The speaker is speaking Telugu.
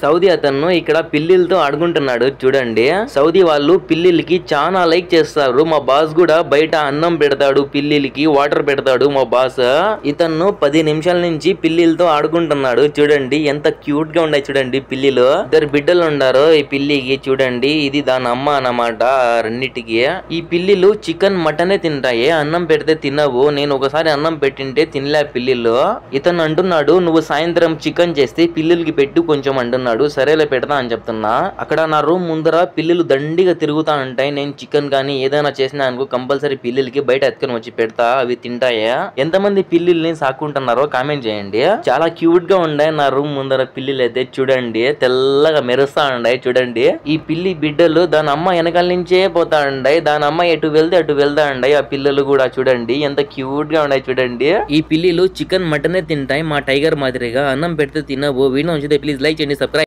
సౌదీ అతను ఇక్కడ పిల్లిలతో ఆడుకుంటున్నాడు చూడండి. సౌదీ వాళ్ళు పిల్లిలకి చాలా లైక్ చేస్తారు. మా బాస్ కూడా బయట అన్నం పెడతాడు, పిల్లిలకి వాటర్ పెడతాడు మా బాస్. ఇతను 10 నిమిషాల నుంచి పిల్లిలతో ఆడుకుంటున్నాడు చూడండి. ఎంత క్యూట్ గా ఉన్నాయి చూడండి పిల్లిలు. 2 బిడ్డలు ఉన్నారు ఈ పిల్లికి చూడండి. ఇది దాని అమ్మ అన్నమాట రెండిటికి. ఈ పిల్లిలు చికెన్ మటనే తింటాయి, అన్నం పెడితే తినవు. నేను ఒకసారి అన్నం పెట్టింటే తినలే పిల్లిలు. ఇతను అంటున్నాడు నువ్వు సాయంత్రం చికెన్ చేస్తే పిల్లిలకి పెట్టు కొంచెం అంటున్నాడు. సరేలే పెడతా అని చెప్తున్నా. అక్కడ నా రూమ్ ముందర పిల్లిలు దండిగా తిరుగుతా ఉంటాయి. నేను చికెన్ కానీ ఏదైనా చేసినా అనుకో కంపల్సరీ పిల్లిలకి బయట ఎత్తుకొని వచ్చి పెడతా, అవి తింటాయా. ఎంతమంది పిల్లిల్ని సాకుంటున్నారో కామెంట్ చేయండి. చాలా క్యూట్ గా ఉన్నాయి నా రూమ్ ముందర పిల్లిలు అయితే చూడండి. తెల్లగా మెరుస్తా ఉన్నాయి చూడండి. ఈ పిల్లి బిడ్డలు దాని అమ్మ వెనకాల నుంచే పోతా ఉన్నాయి. దాని అమ్మ ఎటు వెళ్తే అటు వెళ్తా ఉన్నాయి. ఆ పిల్లలు కూడా చూడండి ఎంత క్యూట్ గా ఉన్నాయి చూడండి. ఈ పిల్లిలు చికెన్ మటనే తింటాయి మా టైగర్ మాదిరిగా. అన్నం పెడితే తినవు. వీడియో నచ్చితే ప్లీజ్ లైక్ చేయండి, సబ్స్క్రైబ్